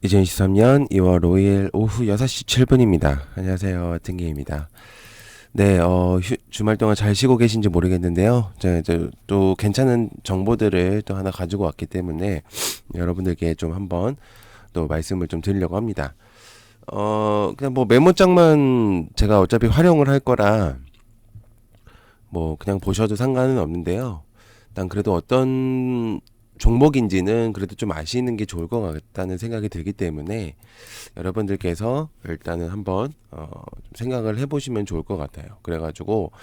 2023년 2월 5일 오후 6시 7분입니다. 안녕하세요. 등기입니다. 네, 주말 동안 잘 쉬고 계신지 모르겠는데요. 또 괜찮은 정보들을 또 하나 가지고 왔기 때문에 여러분들께 좀 한번 또 말씀을 좀 드리려고 합니다. 그냥 뭐 메모장만 제가 어차피 활용을 할 거라 뭐 그냥 보셔도 상관은 없는데요. 일단 그래도 어떤 종목인지는 그래도 좀 아시는 게 좋을 것 같다는 생각이 들기 때문에 여러분들께서 일단은 한번 좀 생각을 해보시면 좋을 것 같아요. 그래가지고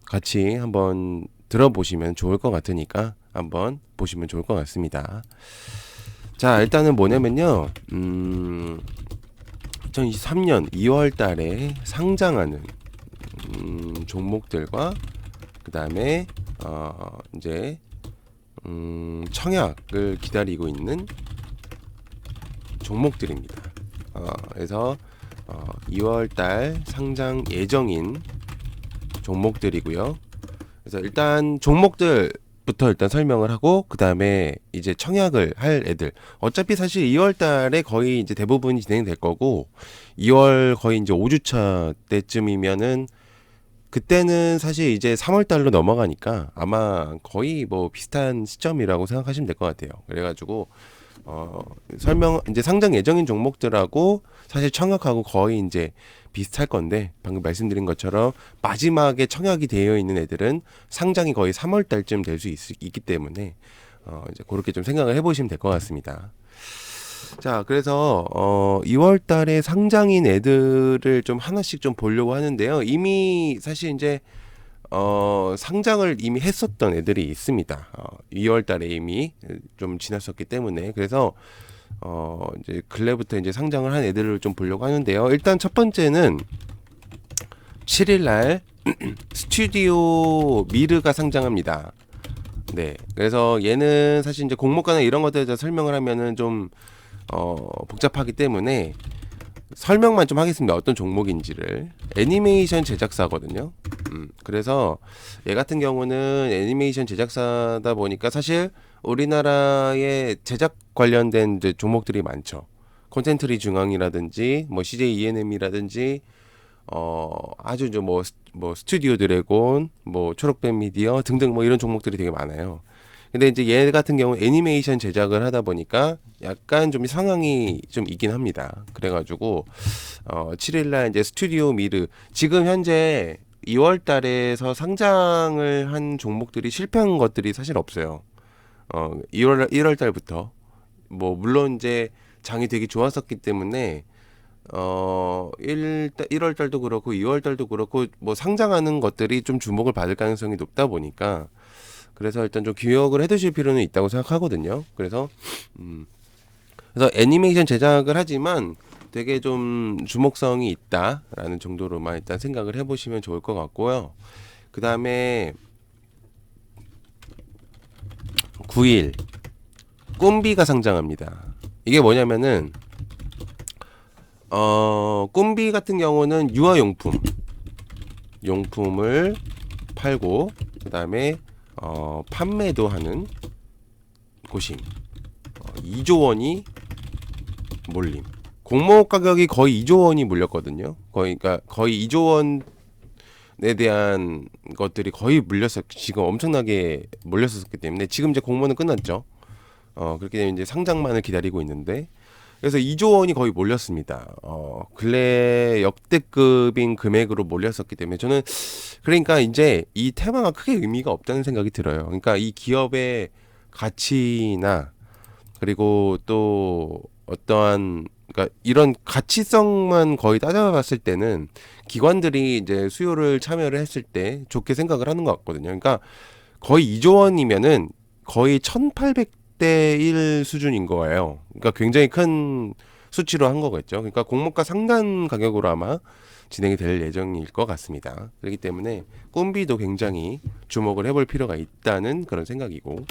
같이 한번 들어보시면 좋을 것 같으니까 한번 보시면 좋을 것 같습니다. 자, 일단은 뭐냐면요. 2023년 2월 달에 상장하는 종목들과 그 다음에 이제 청약을 기다리고 있는 종목들입니다. 그래서 2월달 상장 예정인 종목들이고요. 그래서 일단 종목들부터 일단 설명을 하고 그 다음에 이제 청약을 할 애들. 어차피 사실 2월달에 거의 이제 대부분이 진행될 거고 2월 거의 이제 5주차 때쯤이면은 그때는 사실 이제 3월 달로 넘어가니까 아마 거의 뭐 비슷한 시점이라고 생각하시면 될 것 같아요. 그래가지고 이제 상장 예정인 종목들하고 사실 청약하고 거의 이제 비슷할 건데 방금 말씀드린 것처럼 마지막에 청약이 되어 있는 애들은 상장이 거의 3월 달쯤 될 수 있기 때문에 이제 그렇게 좀 생각을 해보시면 될 것 같습니다. 자, 그래서 2월 달에 상장인 애들을 좀 하나씩 좀 보려고 하는데요. 이미 사실 이제 상장을 이미 했었던 애들이 있습니다. 2월 달에 이미 좀 지났었기 때문에 그래서 이제 근래부터 이제 상장을 한 애들을 좀 보려고 하는데요. 일단 첫 번째는 7일 날 스튜디오 미르가 상장합니다. 네. 그래서 얘는 사실 이제 공모가나 이런 것들에 대해서 설명을 하면은 좀 복잡하기 때문에 설명만 좀 하겠습니다. 어떤 종목인지를. 애니메이션 제작사거든요. 그래서 얘 같은 경우는 애니메이션 제작사다 보니까 사실 우리나라의 제작 관련된 이제 종목들이 많죠. 콘텐츠리 중앙이라든지 뭐 CJ ENM이라든지 아주 뭐 스튜디오 드래곤, 뭐 초록뱀 미디어 등등 뭐 이런 종목들이 되게 많아요. 근데 이제 얘 같은 경우 애니메이션 제작을 하다 보니까 약간 좀 상황이 좀 있긴 합니다. 그래가지고 7일날 이제 스튜디오 미르 지금 현재 2월 달에서 상장을 한 종목들이 실패한 것들이 사실 없어요. 1월 달부터 뭐 물론 이제 장이 되게 좋았었기 때문에 1월 달도 그렇고 2월 달도 그렇고 뭐 상장하는 것들이 좀 주목을 받을 가능성이 높다 보니까 그래서 일단 좀 기억을 해두실 필요는 있다고 생각하거든요. 그래서 애니메이션 제작을 하지만 되게 좀 주목성이 있다라는 정도로만 일단 생각을 해보시면 좋을 것 같고요. 그 다음에 9일 꿈비가 상장합니다. 이게 뭐냐면은 꿈비 같은 경우는 용품을 팔고 그 다음에 판매도 하는 곳임. 2조 원이 몰림. 공모 가격이 거의 2조 원이 몰렸거든요. 그러니까 거의 2조 원에 대한 것들이 거의 지금 엄청나게 몰렸었기 때문에 지금 이제 공모는 끝났죠. 그렇게 되면 이제 상장만을 기다리고 있는데 그래서 2조 원이 거의 몰렸습니다. 근래 역대급인 금액으로 몰렸었기 때문에 저는 그러니까 이제 이 테마가 크게 의미가 없다는 생각이 들어요. 그러니까 이 기업의 가치나 그리고 또 어떠한 그러니까 이런 가치성만 거의 따져봤을 때는 기관들이 이제 수요를 참여를 했을 때 좋게 생각을 하는 것 같거든요. 그러니까 거의 2조 원이면은 거의 1800대 1 수준인 거예요. 그러니까 굉장히 큰 수치로 한 거겠죠. 그러니까 공모가 상단 가격으로 아마 진행이 될 예정일 것 같습니다. 그렇기 때문에 꿈비도 굉장히 주목을 해볼 필요가 있다는 그런 생각이고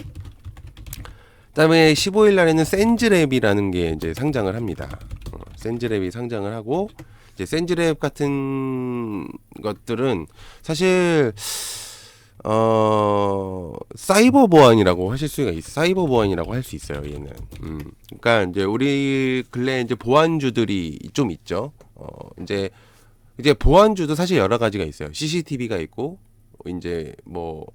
그다음에 15일 날에는 센즈랩이라는 게 이제 상장을 합니다. 센즈랩이 상장을 하고 이제 센즈랩 같은 것들은 사실 사이버 보안이라고 하실 수가 있어. 사이버 보안이라고 할 수 있어요. 얘는. 그러니까 이제 우리 근래 이제 보안주들이 좀 있죠. 이제 보안주도 사실 여러 가지가 있어요. CCTV가 있고 이제 뭐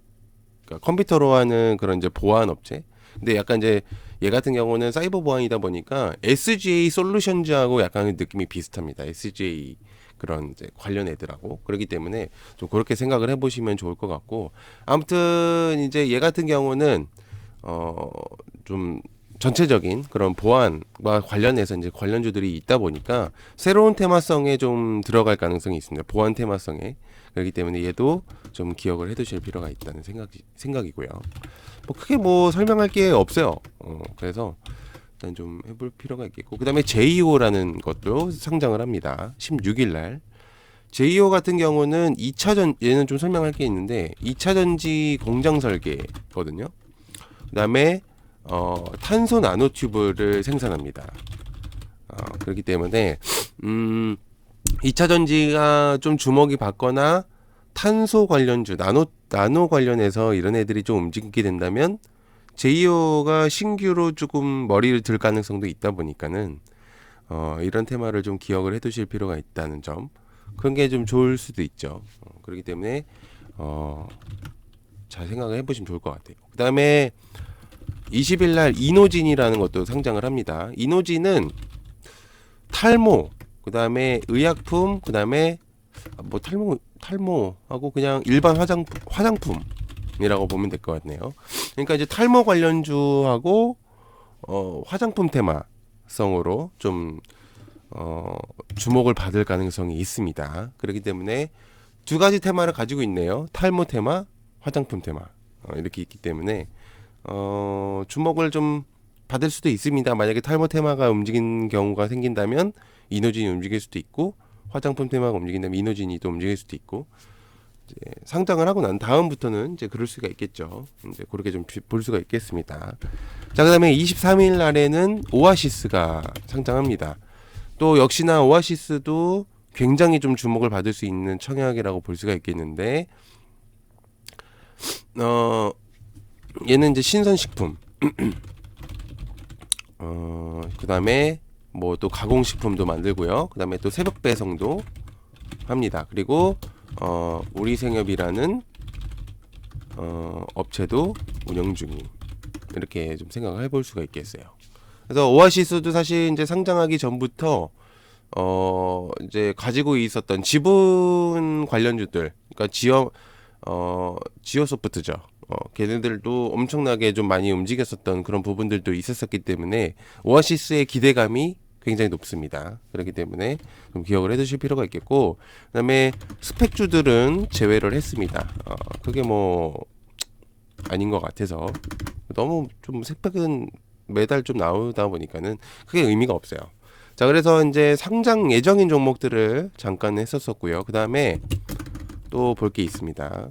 그러니까 컴퓨터로 하는 그런 이제 보안 업체. 근데 약간 이제 얘 같은 경우는 사이버 보안이다 보니까 SGA 솔루션즈하고 약간 느낌이 비슷합니다. SGA 그런 이제 관련 애들하고 그렇기 때문에 좀 그렇게 생각을 해보시면 좋을 것 같고 아무튼 이제 얘 같은 경우는 좀 전체적인 그런 보안과 관련해서 이제 관련주들이 있다 보니까 새로운 테마성에 좀 들어갈 가능성이 있습니다. 보안 테마성에. 그렇기 때문에 얘도 좀 기억을 해두실 필요가 있다는 생각이고요. 뭐 크게 뭐 설명할 게 없어요. 그래서 일단 좀 해볼 필요가 있겠고 그 다음에 JEO라는 것도 상장을 합니다. 16일 날. JEO 같은 경우는 2차전 얘는 좀 설명할 게 있는데 2차 전지 공장 설계거든요. 그 다음에 탄소 나노튜브를 생산합니다. 그렇기 때문에 2차 전지가 좀 주목이 받거나 탄소 관련주, 나노 관련해서 이런 애들이 좀 움직이게 된다면 제이오가 신규로 조금 머리를 들 가능성도 있다 보니까는 이런 테마를 좀 기억을 해두실 필요가 있다는 점 그런 게 좀 좋을 수도 있죠. 그렇기 때문에 잘 생각을 해보시면 좋을 것 같아요. 그 다음에 20일 날 이노진이라는 것도 상장을 합니다. 이노진은 탈모, 그 다음에 의약품, 그 다음에 뭐 탈모하고 그냥 일반 화장품이라고 보면 될 것 같네요. 그러니까 이제 탈모 관련주하고 화장품 테마성으로 좀 주목을 받을 가능성이 있습니다. 그렇기 때문에 두 가지 테마를 가지고 있네요. 탈모 테마, 화장품 테마 이렇게 있기 때문에 주목을 좀 받을 수도 있습니다. 만약에 탈모 테마가 움직인 경우가 생긴다면 이노진이 움직일 수도 있고 화장품 테마가 움직인다면 이노진이 또 움직일 수도 있고 이제 상장을 하고 난 다음부터는 이제 그럴 수가 있겠죠. 이제 그렇게 좀 볼 수가 있겠습니다. 자, 그다음에 23일 날에는 오아시스가 상장합니다. 또 역시나 오아시스도 굉장히 좀 주목을 받을 수 있는 청약이라고 볼 수가 있겠는데 얘는 이제 신선식품 그 다음에 뭐 또 가공식품도 만들고요. 그 다음에 또 새벽 배송도 합니다. 그리고 우리생협이라는 업체도 운영 중인 이렇게 좀 생각을 해볼 수가 있겠어요. 그래서 오아시스도 사실 이제 상장하기 전부터 이제 가지고 있었던 지분 관련주들, 그러니까 지오소프트죠. 걔네들도 엄청나게 좀 많이 움직였었던 그런 부분들도 있었기 때문에 오아시스의 기대감이 굉장히 높습니다. 그렇기 때문에 좀 기억을 해두실 필요가 있겠고, 그다음에 스펙주들은 제외를 했습니다. 그게 뭐 아닌 것 같아서 너무 좀 스펙은 매달 좀 나오다 보니까는 크게 의미가 없어요. 자, 그래서 이제 상장 예정인 종목들을 잠깐 했었었고요. 그다음에 또 볼 게 있습니다.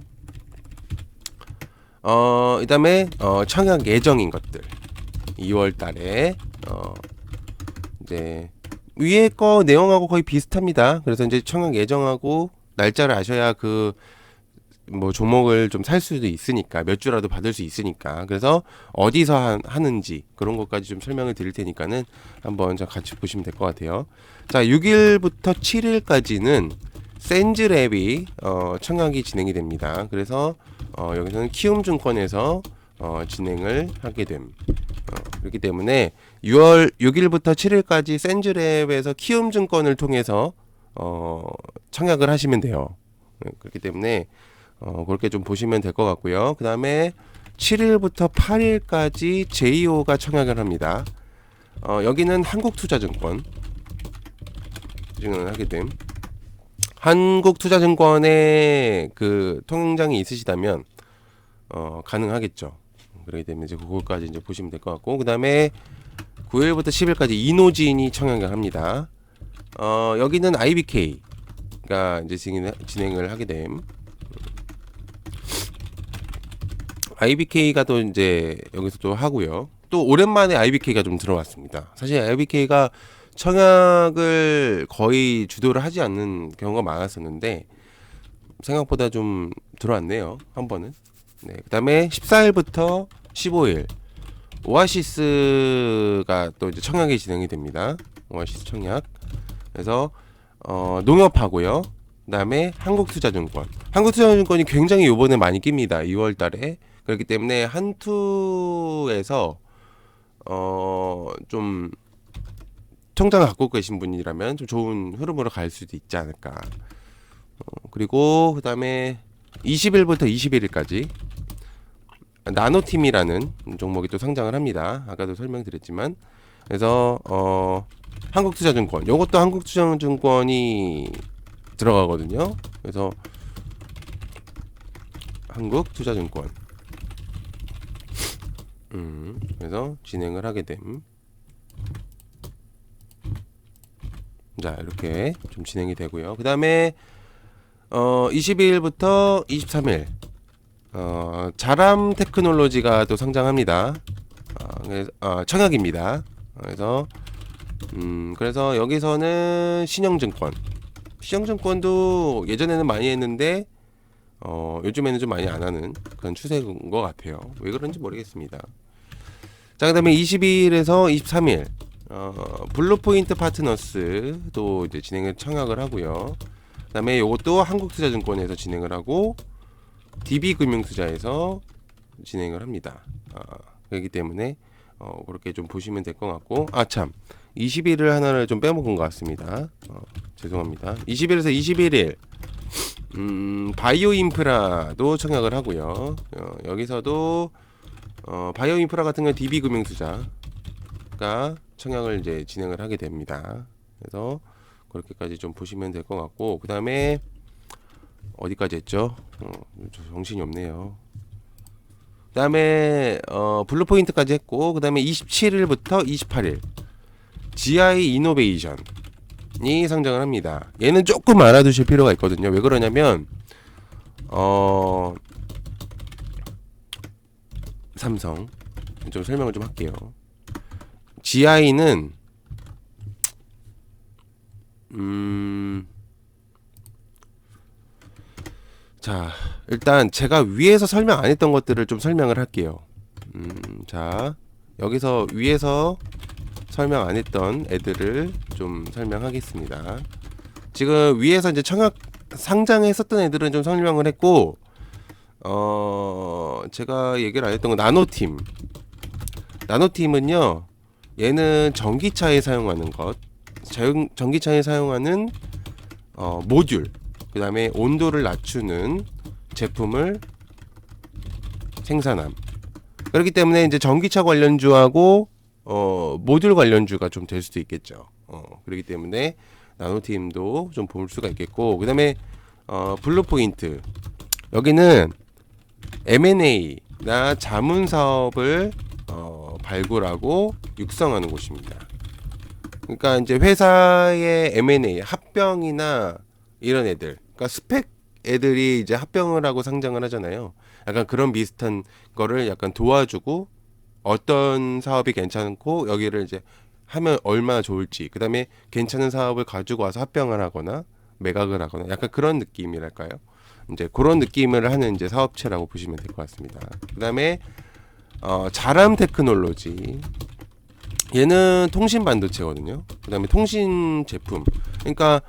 그다음에 청약 예정인 것들 2월 달에 이제 위에 거 내용하고 거의 비슷합니다. 그래서 이제 청약 예정하고 날짜를 아셔야 그 뭐 종목을 좀 살 수도 있으니까 몇 주라도 받을 수 있으니까 그래서 어디서 하는지 그런 것까지 좀 설명을 드릴 테니까는 한번 같이 보시면 될 것 같아요. 자, 6일부터 7일까지는 센즈랩이 청약이 진행이 됩니다. 그래서 여기서는 키움증권에서 진행을 하게 됨. 그렇기 때문에 6월 6일부터 7일까지 센즈랩에서 키움증권을 통해서 청약을 하시면 돼요. 그렇기 때문에 그렇게 좀 보시면 될 것 같고요. 그 다음에 7일부터 8일까지 JEO가 청약을 합니다. 여기는 한국투자증권 진행을 하게 됨. 한국투자증권에 그 통장이 있으시다면 가능하겠죠. 그렇기 때문에 이제 그거까지 이제 보시면 될 것 같고, 그 다음에 9일부터 10일까지 이노진이 청약을 합니다. 여기는 IBK가 이제 진행을 하게 됨. IBK가 또 이제 여기서 또 하고요. 또 오랜만에 IBK가 좀 들어왔습니다. 사실 IBK가 청약을 거의 주도를 하지 않는 경우가 많았었는데 생각보다 좀 들어왔네요. 한 번은. 네, 그다음에 14일부터 15일 오아시스가 또 이제 청약이 진행이 됩니다. 오아시스 청약. 그래서 농협하고요. 그다음에 한국투자증권. 한국투자증권이 굉장히 요번에 많이 낍니다. 2월 달에. 그렇기 때문에 한투에서 좀 통장을 갖고 계신 분이라면 좀 좋은 흐름으로 갈 수도 있지 않을까. 그리고 그다음에 20일부터 21일까지 나노팀이라는 종목이 또 상장을 합니다. 아까도 설명드렸지만. 그래서 한국투자증권, 요것도 한국투자증권이 들어가거든요. 그래서 한국투자증권 그래서 진행을 하게 됨. 자, 이렇게 좀 진행이 되고요. 그 다음에 22일부터 23일 자람 테크놀로지가 또 상장합니다. 청약입니다. 그래서 여기서는 신영증권도 예전에는 많이 했는데 요즘에는 좀 많이 안 하는 그런 추세인 것 같아요. 왜 그런지 모르겠습니다. 자, 그다음에 22일에서 23일 블루포인트 파트너스도 이제 진행을 청약을 하고요. 그다음에 요것도 한국투자증권에서 진행을 하고 DB금융투자에서 진행을 합니다. 그렇기 때문에 그렇게 좀 보시면 될 것 같고, 참 20일을 하나를 좀 빼먹은 것 같습니다. 죄송합니다. 20일에서 21일 바이오인프라도 청약을 하고요. 여기서도 바이오인프라 같은 경우 DB금융투자가 청약을 이제 진행을 하게 됩니다. 그래서 그렇게까지 좀 보시면 될 것 같고, 그 다음에 어디까지 했죠? 정신이 없네요. 그 다음에 블루포인트까지 했고, 그 다음에 27일부터 28일 GI 이노베이션이 상장을 합니다. 얘는 조금 알아두실 필요가 있거든요. 왜 그러냐면 삼성 좀 설명을 좀 할게요. GI는 자, 일단 제가 위에서 설명 안 했던 것들을 좀 설명을 할게요. 자, 여기서 위에서 설명 안 했던 애들을 좀 설명하겠습니다. 지금 위에서 이제 청약 상장했었던 애들은 좀 설명을 했고, 제가 얘기를 안 했던 건 나노팀. 나노팀은요, 얘는 전기차에 사용하는 것, 전기차에 사용하는 모듈, 그 다음에 온도를 낮추는 제품을 생산함. 그렇기 때문에 이제 전기차 관련주하고 모듈 관련주가 좀 될 수도 있겠죠. 그렇기 때문에 나노팀도 좀 볼 수가 있겠고, 그 다음에 블루포인트, 여기는 M&A나 자문 사업을 발굴하고 육성하는 곳입니다. 그러니까 이제 회사의 M&A, 합병이나 이런 애들, 그러니까 스펙 애들이 이제 합병을 하고 상장을 하잖아요. 약간 그런 비슷한 거를 약간 도와주고, 어떤 사업이 괜찮고 여기를 이제 하면 얼마나 좋을지, 그 다음에 괜찮은 사업을 가지고 와서 합병을 하거나 매각을 하거나 약간 그런 느낌이랄까요. 이제 그런 느낌을 하는 이제 사업체라고 보시면 될 것 같습니다. 그 다음에 자람 테크놀로지, 얘는 통신 반도체거든요. 그 다음에 통신 제품, 그러니까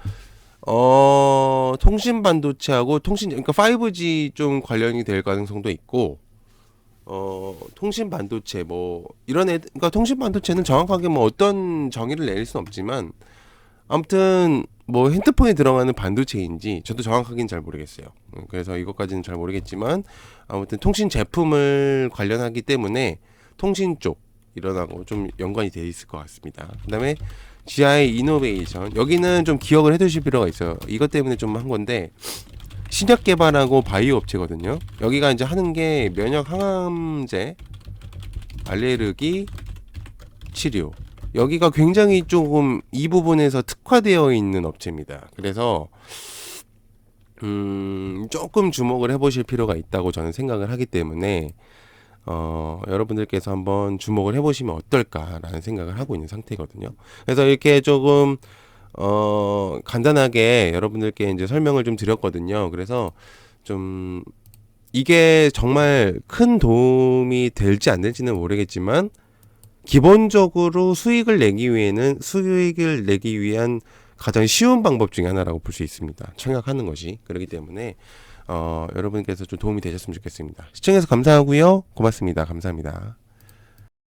통신 반도체하고 그러니까 5G 좀 관련이 될 가능성도 있고, 통신 반도체 뭐 이런 그러니까 통신 반도체는 정확하게 뭐 어떤 정의를 내릴 수는 없지만, 아무튼 뭐 핸드폰에 들어가는 반도체인지 저도 정확하게는 잘 모르겠어요. 그래서 이것까지는 잘 모르겠지만, 아무튼 통신 제품을 관련하기 때문에 통신 쪽 일어나고 좀 연관이 돼 있을 것 같습니다. 그다음에 GI 이노베이션, 여기는 좀 기억을 해두실 필요가 있어요. 이것 때문에 좀 한 건데, 신약 개발하고 바이오 업체거든요. 여기가 이제 하는 게 면역 항암제, 알레르기 치료, 여기가 굉장히 조금 이 부분에서 특화되어 있는 업체입니다. 그래서 조금 주목을 해보실 필요가 있다고 저는 생각을 하기 때문에 여러분들께서 한번 주목을 해보시면 어떨까라는 생각을 하고 있는 상태거든요. 그래서 이렇게 조금 간단하게 여러분들께 이제 설명을 좀 드렸거든요. 그래서 좀 이게 정말 큰 도움이 될지 안 될지는 모르겠지만, 기본적으로 수익을 내기 위한 가장 쉬운 방법 중에 하나라고 볼 수 있습니다. 청약하는 것이. 그렇기 때문에 여러분께서 좀 도움이 되셨으면 좋겠습니다. 시청해서 감사하고요. 고맙습니다. 감사합니다.